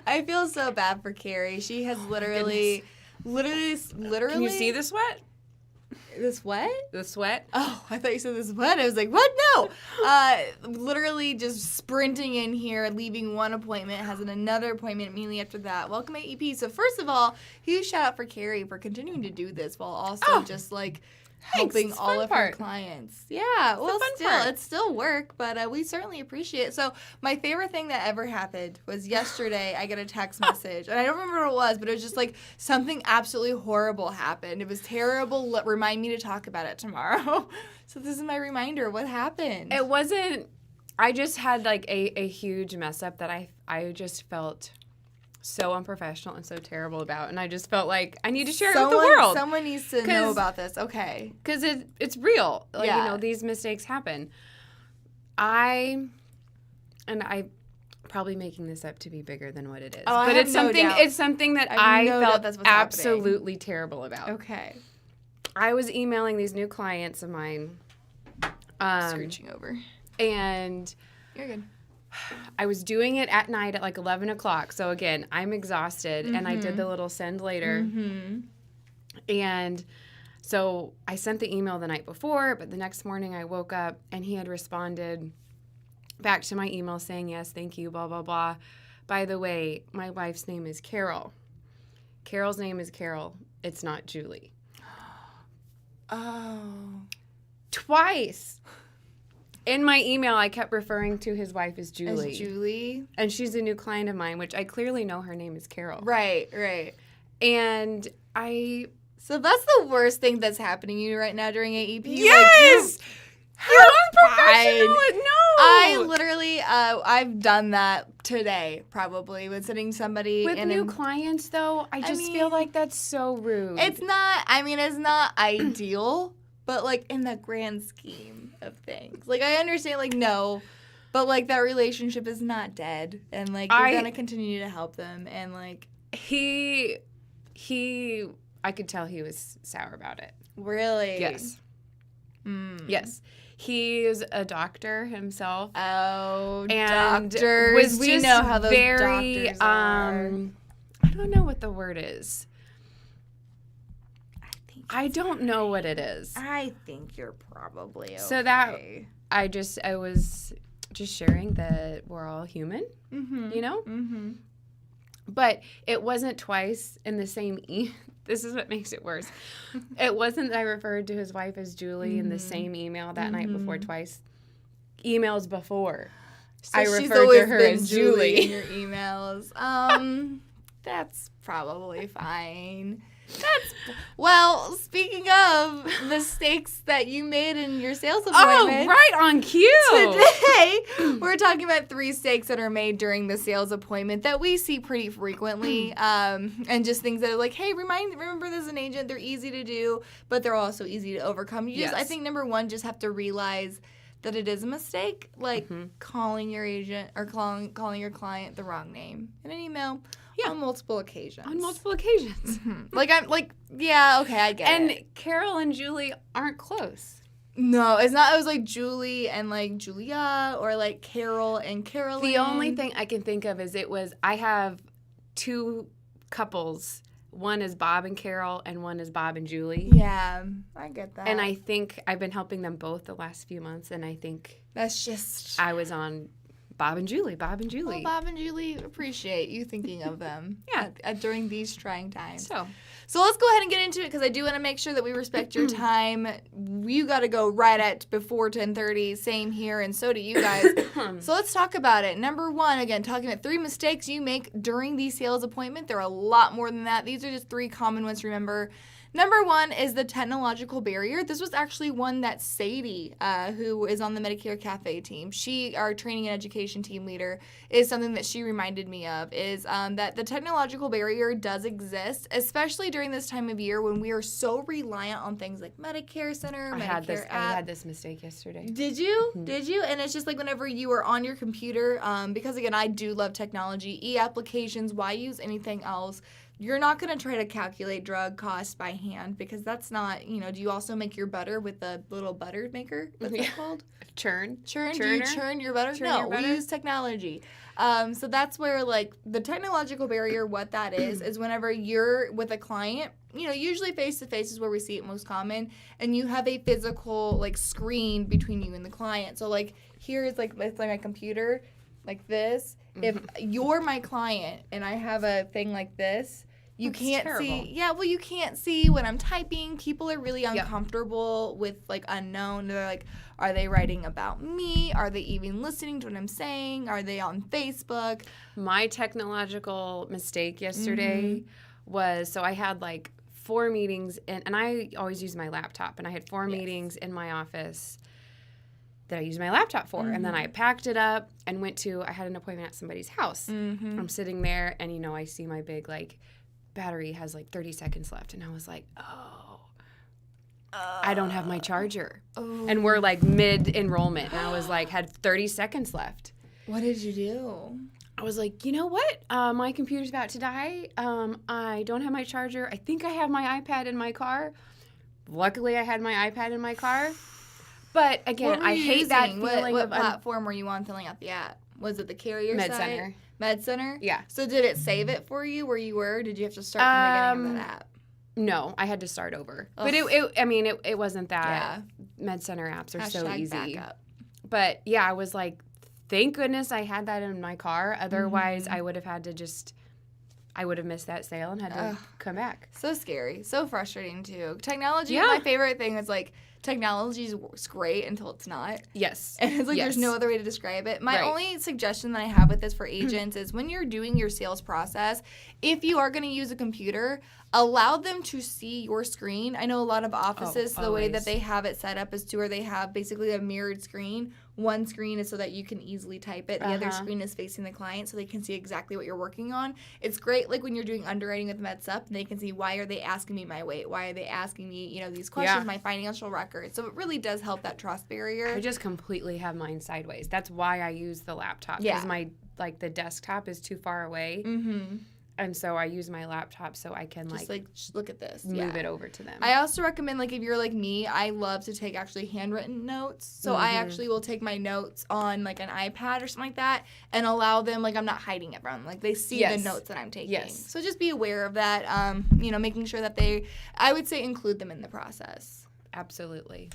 I feel so bad for Carrie. She has literally. Can you see the sweat? The sweat? The sweat? Oh, I thought you said the sweat. I was like, what? No. Literally just sprinting in here, leaving one appointment, has another appointment immediately after that. Welcome AEP. So first of all, huge shout out for Carrie for continuing to do this while also just like helping all of her clients. Yeah, well, it's still work, but we certainly appreciate it. So my favorite thing that ever happened was yesterday I got a text message, and I don't remember what it was, but it was just like something absolutely horrible happened. It was terrible. Remind me to talk about it tomorrow. So this is my reminder. What happened? It wasn't, I just had like a huge mess up that I just felt so unprofessional and so terrible about, and I just felt like I need to share it with the world. Someone needs to know about this. Okay. Because it's real. Like, you know, these mistakes happen. I'm probably making this up to be bigger than what it is. Oh, but it's something that I felt absolutely terrible about. Okay. I was emailing these new clients of mine. Scooching over. And you're good. I was doing it at night at like 11 o'clock. So, again, I'm exhausted, and I did the little send later. Mm-hmm. And so I sent the email the night before, but the next morning I woke up, and he had responded back to my email saying, yes, thank you, blah, blah, blah. By the way, my wife's name is Carol. Carol's name is Carol. It's not Julie. Oh. Twice. In my email, I kept referring to his wife as Julie. As Julie? And she's a new client of mine, which I clearly know her name is Carol. Right, right. And So that's the worst thing that's happening to you right now during AEP? Yes! Like, You're unprofessional! No! I literally, I've done that today, probably, with sending somebody with new clients, though, I just feel like that's so rude. It's not ideal, but, like, in the grand scheme of things. Like, I understand, like, no, but, like, that relationship is not dead, and, like, you're going to continue to help them, and, like... I could tell he was sour about it. Really? Yes. Yes. He's a doctor himself. Oh, and doctors. We know how those doctors are. I don't know what the word is. I don't know what it is. I think you're probably okay. So that I was just sharing that we're all human, you know? Mm-hmm. But it wasn't twice in the same This is what makes it worse. It wasn't that I referred to his wife as Julie in the same email that night before twice. Emails before. So I referred to her as Julie in your emails. That's probably fine. Well, speaking of mistakes that you made in your sales appointment. Oh, right on cue. Today, we're talking about 3 mistakes that are made during the sales appointment that we see pretty frequently. And just things that are like, hey, remember this as an agent. They're easy to do, but they're also easy to overcome. I think number 1, just have to realize that it is a mistake, like calling your agent or calling your client the wrong name in an email. Yeah. On multiple occasions. Yeah, okay, I get it. And Carol and Julie aren't close. No, it's not. It was like Julie and like Julia, or like Carol and Carolyn. The only thing I can think of is I have 2 couples. One is Bob and Carol, and one is Bob and Julie. Yeah, I get that. And I think I've been helping them both the last few months, and I think that's just... I was on Bob and Julie. Well, Bob and Julie appreciate you thinking of them during these trying times. So let's go ahead and get into it, because I do want to make sure that we respect your time. You got to go right at before 10:30. Same here, and so do you guys. So let's talk about it. Number 1, again, talking about 3 mistakes you make during the sales appointment. There are a lot more than that. These are just 3 common ones to remember. Number 1 is the technological barrier. This was actually one that Sadie, who is on the Medicare Cafe team, our training and education team leader, is something that she reminded me of, is that the technological barrier does exist, especially during this time of year when we are so reliant on things like Medicare Center, Medicare app. I had this mistake yesterday. Did you? Mm-hmm. Did you? And it's just like whenever you are on your computer, because again, I do love technology, e-applications, why use anything else? you're not going to try to calculate drug costs by hand because that's not, do you also make your butter with the little butter maker? What's that called? Churn. Do you churn your butter? No, we use technology. So that's where, like, the technological barrier, what that is whenever you're with a client, usually face-to-face is where we see it most common, and you have a physical, like, screen between you and the client. So, like, here is, like, it's like my computer, like this. If you're my client and I have a thing like this, you can't see. Yeah, well, you can't see when I'm typing. People are really uncomfortable with, like, unknown. They're like, are they writing about me? Are they even listening to what I'm saying? Are they on Facebook? My technological mistake yesterday was, so I had, like, 4 meetings, and I always use my laptop, and I had 4 meetings in my office that I used my laptop for. And then I packed it up and I had an appointment at somebody's house. I'm sitting there, and, I see my big, like, battery has, like, 30 seconds left. And I was like, I don't have my charger. And we're, like, mid-enrollment. And I was like, had 30 seconds left. What did you do? I was like, you know what? My computer's about to die. I don't have my charger. I think I have my iPad in my car. Luckily, I had my iPad in my car. But, again, I hate that feeling what platform were you on filling out the app? Was it the carrier site? MedCenter? Yeah. So did it save it for you where you were? Did you have to start from the beginning of that app? No, I had to start over. Ugh. But it wasn't that. Yeah. MedCenter apps are so easy. Backup. But, yeah, I was like, thank goodness I had that in my car. Otherwise, I would have had to I would have missed that sale and had to come back. So scary. So frustrating, too. Technology, my favorite thing is, like, technology is great until it's not. Yes. And it's like there's no other way to describe it. My only suggestion that I have with this for agents is when you're doing your sales process, if you are going to use a computer, allow them to see your screen. I know a lot of offices, the way that they have it set up is to where they have basically a mirrored screen. One screen is so that you can easily type it. The other screen is facing the client so they can see exactly what you're working on. It's great, like, when you're doing underwriting with MedSup, and they can see, why are they asking me my weight? Why are they asking me, these questions, my financial record? So it really does help that trust barrier. I just completely have mine sideways. That's why I use the laptop. Because my, like, the desktop is too far away. And so I use my laptop so I can, just look at this. Move it over to them. I also recommend, like, if you're like me, I love to take actually handwritten notes. So I actually will take my notes on, like, an iPad or something like that and allow them, like, I'm not hiding it from them. Like, they see the notes that I'm taking. Yes. So just be aware of that, making sure that I would say include them in the process. Absolutely.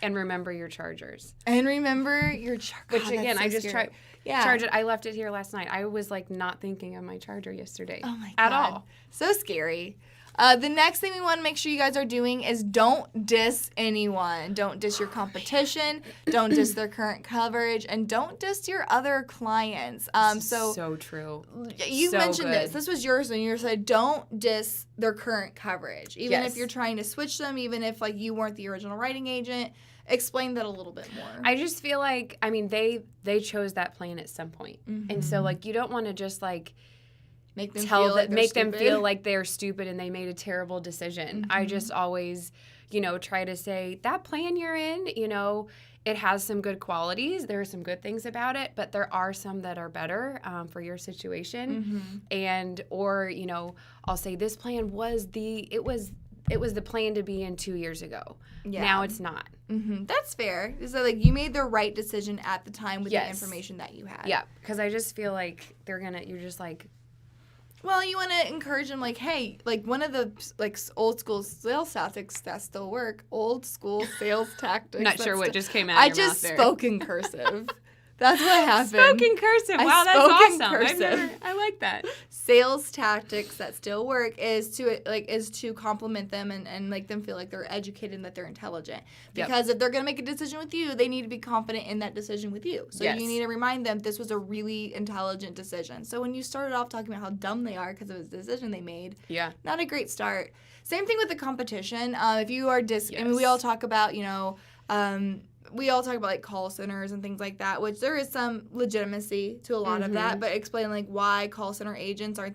And remember your chargers. And remember your chargers. Which, again, I just tried. Yeah. Charge it. I left it here last night. I was, like, not thinking of my charger yesterday. Oh, my God. At all. So scary. The next thing we want to make sure you guys are doing is don't diss anyone. Don't diss your competition. Don't diss their current coverage. And don't diss your other clients. So true. You mentioned this. This was yours when you said don't diss their current coverage. Even if you're trying to switch them, even if, like, you weren't the original writing agent. Explain that a little bit more. I just feel like, they chose that plan at some point. And so, like, you don't want to just, like, make them feel like they're stupid and they made a terrible decision. I just always, try to say, that plan you're in, it has some good qualities. There are some good things about it, but there are some that are better for your situation. Or I'll say this plan was it was the plan to be in 2 years ago. Yeah. Now it's not. That's fair. So, like, you made the right decision at the time with the information that you had. Yeah, because I just feel like you're just like... Well, you want to encourage them, like, hey, like, one of the, like, old school sales tactics that still work. Old school sales tactics. Not sure what just came out of your mouth there. I just spoke in cursive. That's what happened. Spoke in cursive. Wow, that's awesome. I like that. Sales tactics that still work is to compliment them and make them feel like they're educated and that they're intelligent. Because if they're going to make a decision with you, they need to be confident in that decision with you. So you need to remind them this was a really intelligent decision. So when you started off talking about how dumb they are because of the decision they made, not a great start. Same thing with the competition. If you are we all talk about, we all talk about like call centers and things like that, which there is some legitimacy to a lot of that, but explain like why call center agents are,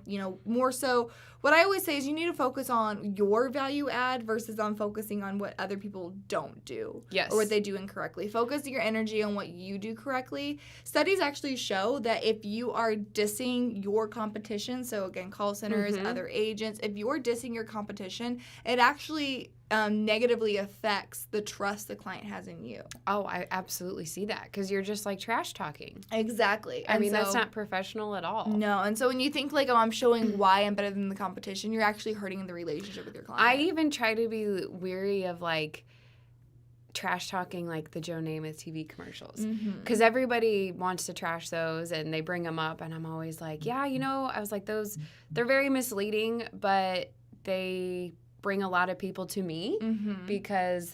more so. What I always say is you need to focus on your value add versus on focusing on what other people don't do. Yes. Or what they do incorrectly. Focus your energy on what you do correctly. Studies actually show that if you are dissing your competition, so again, call centers, other agents, if you're dissing your competition, it actually negatively affects the trust the client has in you. Oh, I absolutely see that because you're just like trash talking. Exactly. I mean, that's not professional at all. No. And so when you think like, oh, I'm showing why I'm better than the competition, you're actually hurting the relationship with your client. I even try to be weary of like trash talking like the Joe Namath TV commercials because everybody wants to trash those and they bring them up and I'm always like, yeah, I was like those, they're very misleading, but they bring a lot of people to me because,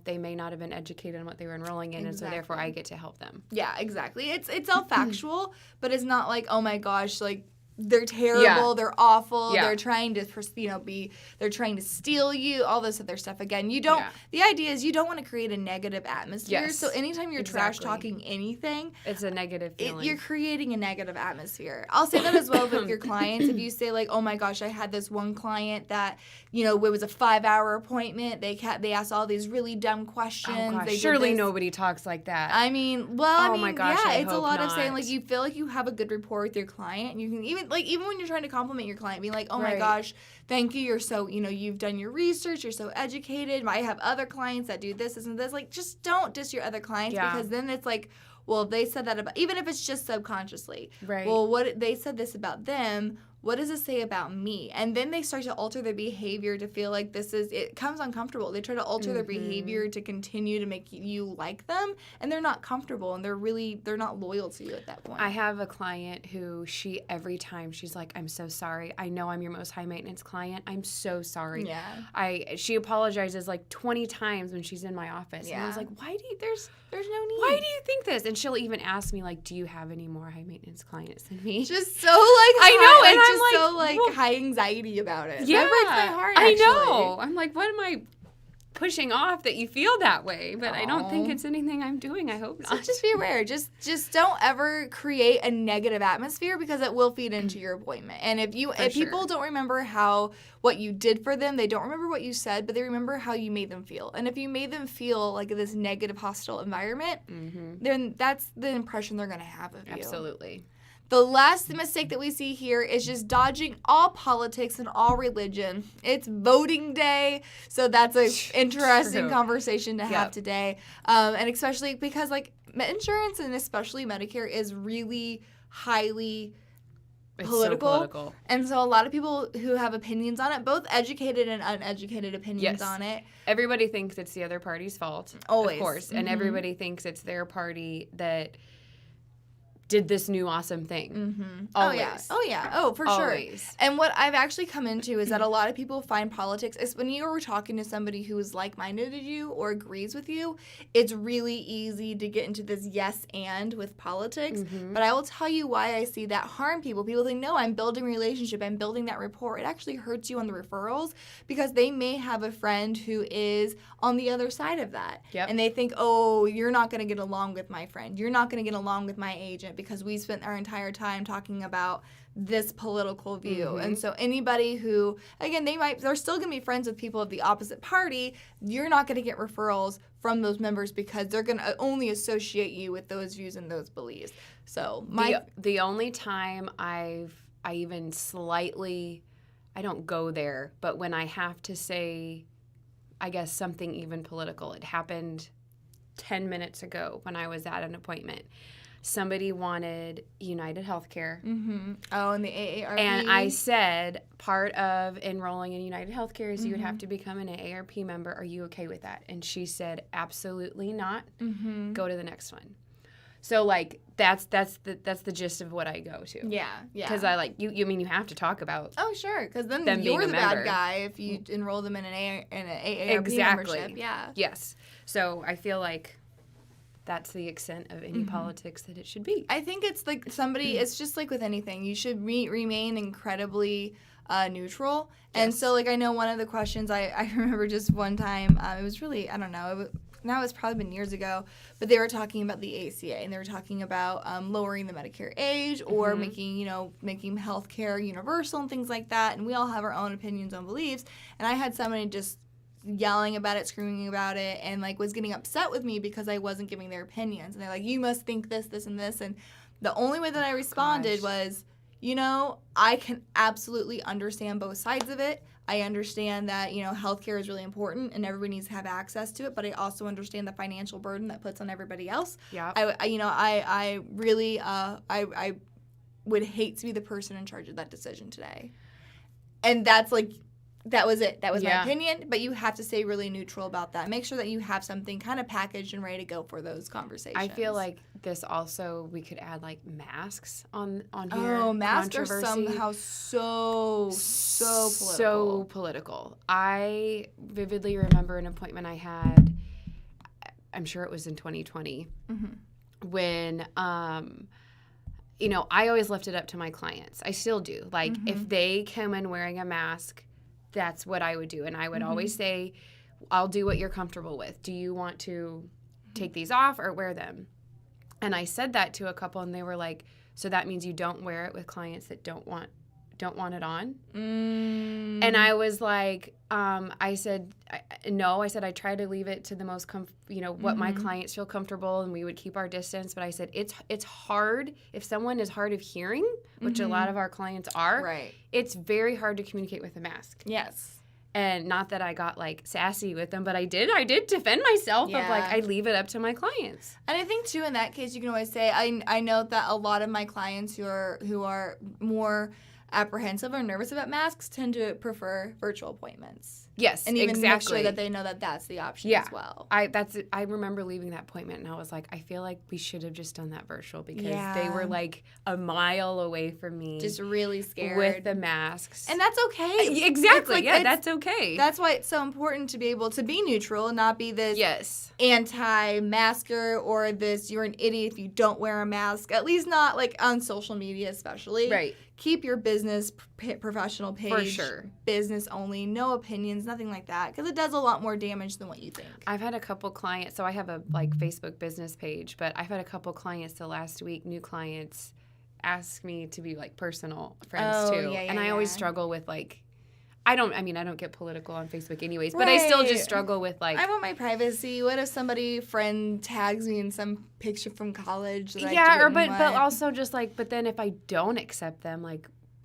they may not have been educated on what they were enrolling in, and so therefore I get to help them. Yeah, exactly. It's all factual, but it's not like, oh my gosh, like they're terrible, they're awful, they're trying to, they're trying to steal you, all this other stuff. Again, the idea is you don't want to create a negative atmosphere. Yes. So anytime you're trash talking anything, it's a negative feeling. You're creating a negative atmosphere. I'll say that as well with your clients. If you say like, oh my gosh, I had this one client that, it was a 5-hour appointment. They asked all these really dumb questions. Oh gosh, surely nobody talks like that. I mean, well, my gosh, yeah, I it's a lot hope of saying not. like you feel like you have a good rapport with your client, and you can even when you're trying to compliment your client, being like, oh my gosh, thank you, you're so, you've done your research, you're so educated. I have other clients that do this and this. Like, just don't diss your other clients because then it's like, well, they said that about, even if it's just subconsciously. Right. Well, what they said this about them. What does it say about me? And then they start to alter their behavior to feel like it comes uncomfortable. They try to alter their behavior to continue to make you like them, and they're not comfortable, and they're not loyal to you at that point. I have a client who every time she's like, I'm so sorry. I know I'm your most high maintenance client. I'm so sorry. Yeah. She apologizes like 20 times when she's in my office. Yeah. And I was like, why do you, there's no need. Why do you think this? And she'll even ask me like, do you have any more high maintenance clients than me? Just so like, I know, and I'm like, so like high anxiety about it. Yeah, that breaks my heart. Actually. I know. I'm like, what am I pushing off that you feel that way? But I don't think it's anything I'm doing. I hope not. So just be aware. Just don't ever create a negative atmosphere because it will feed into your appointment. And if people don't remember what you did for them, they don't remember what you said, but they remember how you made them feel. And if you made them feel like this negative, hostile environment, then that's the impression they're going to have of you. Absolutely. The last mistake that we see here is just dodging all politics and all religion. It's voting day, so that's an interesting conversation to have today. And especially because like insurance and especially Medicare is really highly political. And so a lot of people who have opinions on it, both educated and uneducated opinions on it. Everybody thinks it's the other party's fault. Always. Of course. And everybody thinks it's their party that did this new awesome thing. Always. Oh, yeah. Oh, for sure. And what I've actually come into is that a lot of people find politics, is when you are talking to somebody who is like-minded to you or agrees with you, it's really easy to get into this yes and with politics. But I will tell you why I see that harm people. People think, no, I'm building a relationship, I'm building that rapport. It actually hurts you on the referrals because they may have a friend who is on the other side of that. And they think, oh, you're not going to get along with my friend. You're not going to get along with my agent because we spent our entire time talking about this political view. And so anybody who, again, they're still going to be friends with people of the opposite party. You're not going to get referrals from those members because they're going to only associate you with those views and those beliefs. So the only time I even slightly, I don't go there, but when I have to say, I guess something even political, it happened 10 minutes ago when I was at an appointment. Somebody wanted United Healthcare. Oh, and the AARP. And I said, part of enrolling in United Healthcare is you would have to become an AARP member. Are you okay with that? And she said, absolutely not. Go to the next one. So, like, that's the gist of what I go to. Yeah. Because I like you mean you have to talk about. Oh, sure. Because then you're the bad guy if you enroll them in an AARP membership. Yeah. Yes. So I feel like that's the extent of any politics that it should be. I think it's like it's just like with anything. You should remain incredibly neutral. Yes. And so, like, I know one of the questions I remember just one time, it was really, I don't know, now it's probably been years ago, but they were talking about the ACA, and they were talking about lowering the Medicare age or making healthcare universal and things like that. And we all have our own opinions and beliefs. And I had somebody just yelling about it, screaming about it, and like was getting upset with me because I wasn't giving their opinions. And they're like, you must think this, this, and this. And the only way that I responded was, I can absolutely understand both sides of it. I understand that, healthcare is really important and everybody needs to have access to it, but I also understand the financial burden that puts on everybody else. Yeah. I really I would hate to be the person in charge of that decision today. And that's like, that was it. That was my opinion, but you have to stay really neutral about that. Make sure that you have something kind of packaged and ready to go for those conversations. I feel like this also, we could add like masks on here. Oh, masks are somehow so political. So political. I vividly remember an appointment I had, I'm sure it was in 2020, when, I always left it up to my clients. I still do. Like, if they come in wearing a mask, that's what I would do. And I would always say, I'll do what you're comfortable with. Do you want to take these off or wear them? And I said that to a couple, and they were like, so that means you don't wear it with clients that don't want it on? And I was like, I said, no. I said, I try to leave it to the most, what my clients feel comfortable, and we would keep our distance. But I said, it's hard. If someone is hard of hearing, which a lot of our clients are, right, it's very hard to communicate with a mask. Yes. And not that I got, like, sassy with them, but I did defend myself of, like, I leave it up to my clients. And I think, too, in that case, you can always say, I know that a lot of my clients who are more apprehensive or nervous about masks tend to prefer virtual appointments. Yes, and even exactly. make sure that they know that that's the option as well. I remember leaving that appointment, and I was like, I feel like we should have just done that virtual, because they were like a mile away from me, just really scared with the masks, and that's okay. Exactly, that's okay. That's why it's so important to be able to be neutral and not be this anti-masker or this you're an idiot if you don't wear a mask. At least not like on social media, especially. Right. Keep your business professional page. For sure. Business only. No opinions, nothing like that. Because it does a lot more damage than what you think. I've had a couple clients. So I have a Facebook business page. But I've had a couple clients the last week, new clients, ask me to be personal friends too. And I always struggle with I don't get political on Facebook anyways, but I still just struggle with I want my privacy. What if friend tags me in some picture from college that but also just but then if I don't accept them,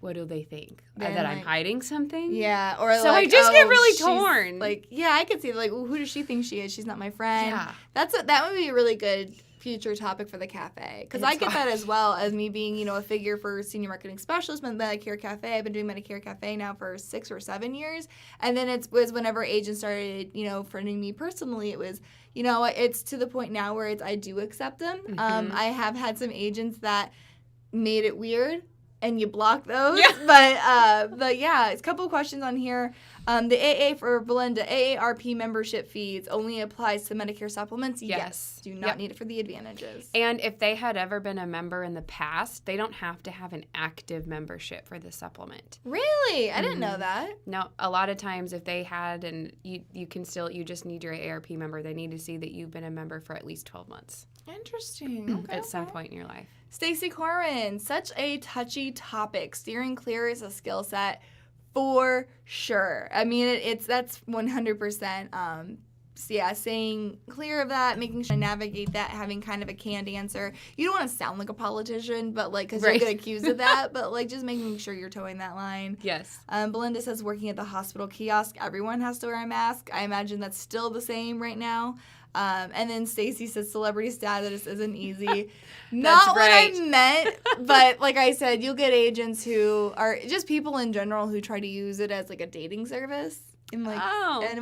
what do they think? That I'm hiding something? Yeah, or so I just get really torn. I could see who does she think she is? She's not my friend. Yeah. That would be a really good future topic for the cafe, because I get that as well, as me being a figure for senior marketing specialist with Medicare Cafe. I've been doing Medicare Cafe now for 6 or 7 years, and then it was whenever agents started friending me personally, it was it's to the point now where I do accept them. I have had some agents that made it weird, and you block those. Yeah. But yeah, it's a couple of questions on here. The AA for Belinda, AARP membership fees only applies to Medicare supplements. Yes. Do not need it for the advantages. And if they had ever been a member in the past, they don't have to have an active membership for the supplement. Really? I didn't know that. No, a lot of times if they had, and you just need your AARP member, they need to see that you've been a member for at least 12 months. Interesting. Okay, at some point in your life. Stacy Corin, such a touchy topic. Steering clear is a skill set for sure. I mean, that's 100%. Staying clear of that, making sure to navigate that, having kind of a canned answer. You don't want to sound like a politician, but because you'll get accused of that, but just making sure you're towing that line. Yes. Belinda says working at the hospital kiosk, everyone has to wear a mask. I imagine that's still the same right now. And then Stacy says celebrity status isn't easy. Not what I meant, but like I said, you'll get agents who are just people in general who try to use it as a dating service. And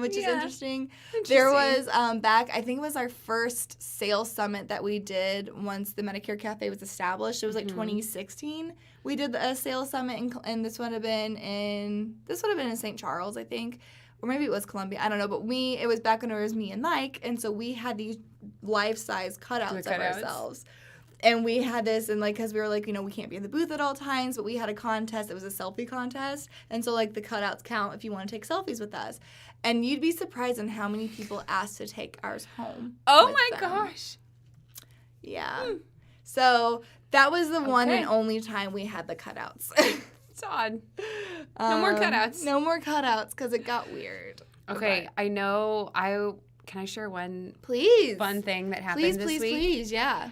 which is interesting. There was back, I think it was our first sales summit that we did once the Medicare Cafe was established. It was 2016. We did a sales summit, and this would have been in St. Charles, I think. Or maybe it was Columbia. I don't know. But it was back when it was me and Mike. And so we had these life-size cutouts of ourselves. And we had this, and like, because we were like, we can't be in the booth at all times, but we had a contest. It was a selfie contest. And so, like, the cutouts count if you want to take selfies with us. And you'd be surprised on how many people asked to take ours home. Oh, my gosh. Yeah. So that was the one and only time we had the cutouts. It's odd. No more cutouts. No more cutouts because it got weird. Okay, I know. Can I share one fun thing that happened this week? Please, yeah.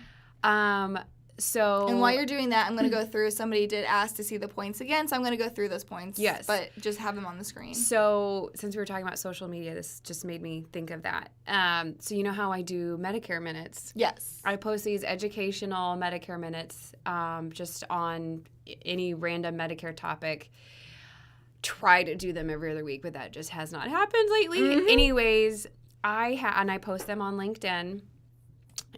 So. And while you're doing that, I'm going to go through. Somebody did ask to see the points again, so I'm going to go through those points. Yes. But just have them on the screen. So since we were talking about social media, this just made me think of that. So you know how I do Medicare minutes? Yes. I post these educational Medicare minutes just on any random Medicare topic. Try to do them every other week, but that just has not happened lately. Mm-hmm. Anyways, I post them on LinkedIn.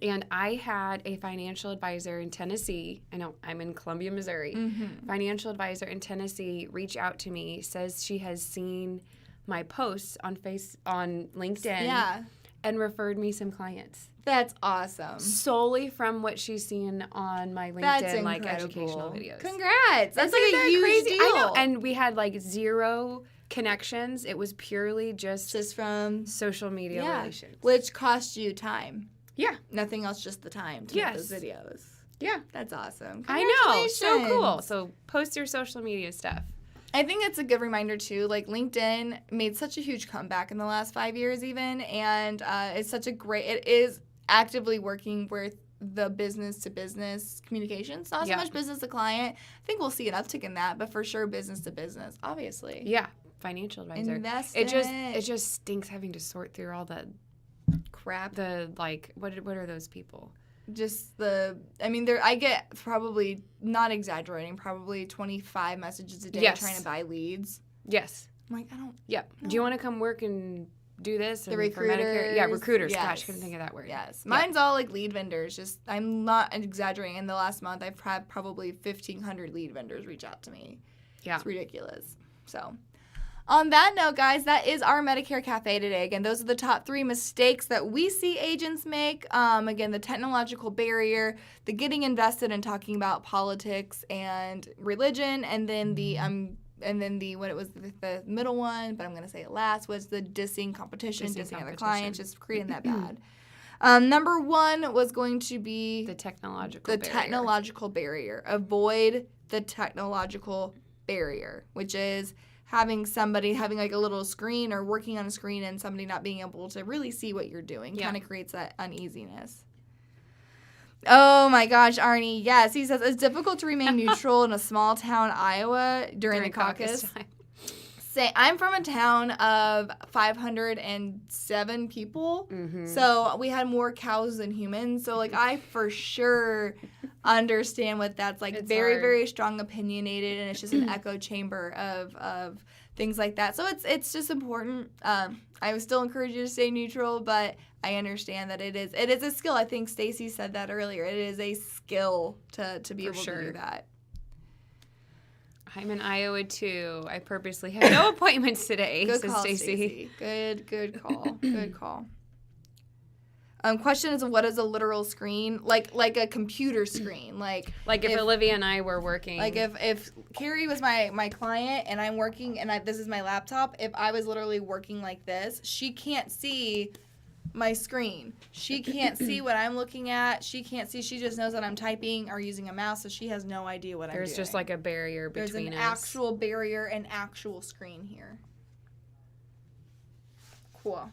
And I had a financial advisor in Tennessee. I know I'm in Columbia, Missouri. Mm-hmm. Financial advisor in Tennessee reach out to me, says she has seen my posts on LinkedIn, and referred me some clients. That's awesome. Solely from what she's seen on my LinkedIn, like educational videos. Congrats! That's like a huge crazy deal. I know, and we had like 0 connections. It was purely just from social media relations, which cost you time. Yeah. Nothing else, just the time to make those videos. Yeah. That's awesome. I know. So cool. So post your social media stuff. I think it's a good reminder, too. Like, LinkedIn made such a huge comeback in the last 5 years even, and it is actively working with the business-to-business communications. Not so much business-to-client. I think we'll see an uptick in that, but for sure business-to-business, obviously. Yeah. Financial advisor. Invest it just stinks having to sort through all the crap. What are those people? I get probably, not exaggerating, probably 25 messages a day trying to buy leads. Yes. I'm like, I don't. Yep. No. Do you want to come work and do this? The recruiters. For Medicare? Yeah, recruiters. Yes. Gosh, couldn't think of that word. Yes. Mine's all like lead vendors. I'm not exaggerating. In the last month, I've had probably 1,500 lead vendors reach out to me. Yeah. It's ridiculous. So. On that note, guys, that is our Medicare Cafe today. Again, those are the top 3 mistakes that we see agents make. Again, the technological barrier, the getting invested in talking about politics and religion, and then the middle one, but I'm going to say it last, was the dissing competition, dissing other clients, just creating that bad. Number 1 was going to be the technological barrier. Avoid the technological barrier, which is having like a little screen or working on a screen and somebody not being able to really see what you're doing kind of creates that uneasiness. Oh my gosh, Arnie. Yes, he says it's difficult to remain neutral in a small town, Iowa during the caucus time. I'm from a town of 507 people, so we had more cows than humans. So, like, I for sure understand what that's like. It's very, very strong opinionated, and it's just an echo chamber of things like that. So it's just important. I would still encourage you to stay neutral, but I understand that it is a skill. I think Stacy said that earlier. It is a skill to be able to do that. I'm in Iowa, too. I purposely have no appointments today, says Stacy. Good call. Good call. Question is, what is a literal screen? Like a computer screen. Like if Olivia and I were working. Like if Carrie was my client and I'm working and this is my laptop, if I was literally working like this, she can't see my screen. She can't see what I'm looking at. She can't see. She just knows that I'm typing or using a mouse, so she has no idea what I'm doing. There's just like a barrier between us. There's an actual barrier and actual screen here. Cool.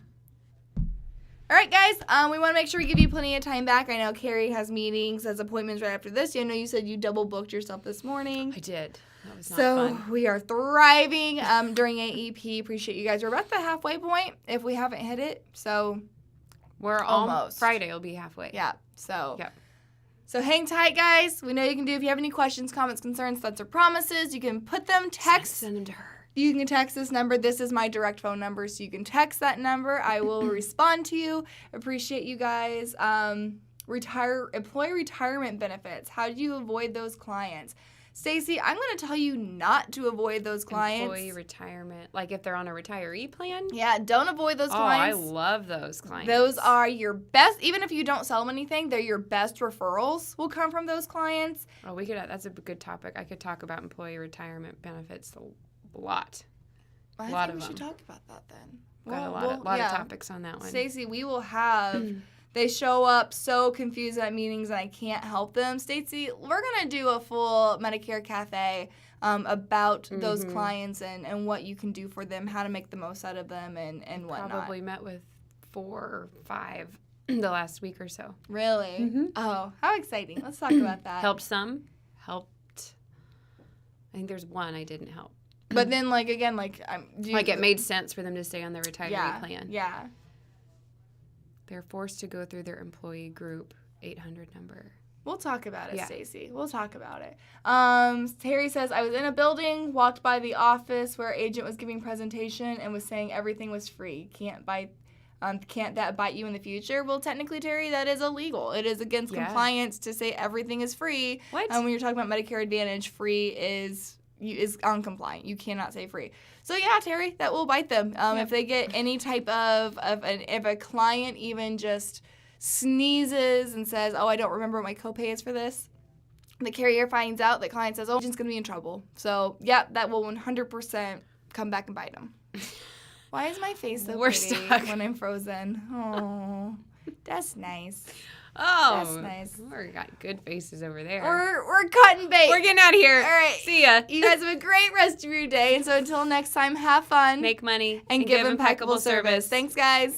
All right, guys. We want to make sure we give you plenty of time back. I know Carrie has meetings, has appointments right after this. I know you said you double booked yourself this morning. I did. That was not fun. So we are thriving during AEP. Appreciate you guys. We're about the halfway point if we haven't hit it. So we're almost. Friday will be halfway. Yeah. So hang tight, guys. We know you can do. If you have any questions, comments, concerns, thoughts, or promises, you can put them, send them to her. You can text this number. This is my direct phone number, so you can text that number. I will respond to you. Appreciate you guys. Employee retirement benefits. How do you avoid those clients? Stacey, I'm going to tell you not to avoid those clients. Employee retirement. Like if they're on a retiree plan? Yeah, don't avoid those clients. Oh, I love those clients. Those are your best, even if you don't sell them anything, they're your best referrals will come from those clients. Oh, that's a good topic. I could talk about employee retirement benefits a lot. I think we should talk about that then. Got a lot of topics on that one. Stacey, we will have... They show up so confused at meetings and I can't help them. Stacey, we're going to do a full Medicare Cafe about those clients and what you can do for them, how to make the most out of them and whatnot. Probably met with 4 or 5 the last week or so. Really? Mm-hmm. Oh, how exciting. Let's talk about that. Helped some. Helped. I think there's one I didn't help. But then, it made sense for them to stay on their retiree plan. Yeah. They're forced to go through their employee group 800 number. We'll talk about it, Stacey. We'll talk about it. Terry says, I was in a building, walked by the office where agent was giving presentation and was saying everything was free. Can't that bite you in the future? Well, technically, Terry, that is illegal. It is against compliance to say everything is free. What? When you're talking about Medicare Advantage, free is uncompliant. You cannot say free. So yeah, Terry, that will bite them. If they get any type if a client even just sneezes and says, oh, I don't remember what my copay is for this, the carrier finds out, the client says, oh, agent's going to be in trouble. So yeah, that will 100% come back and bite them. Why is my face so pretty when I'm frozen? Oh, that's nice. Oh, that's nice. We got good faces over there. We're cutting bait. We're getting out of here. All right. See ya. You guys have a great rest of your day. And so until next time, have fun. Make money. And give impeccable service. Thanks, guys.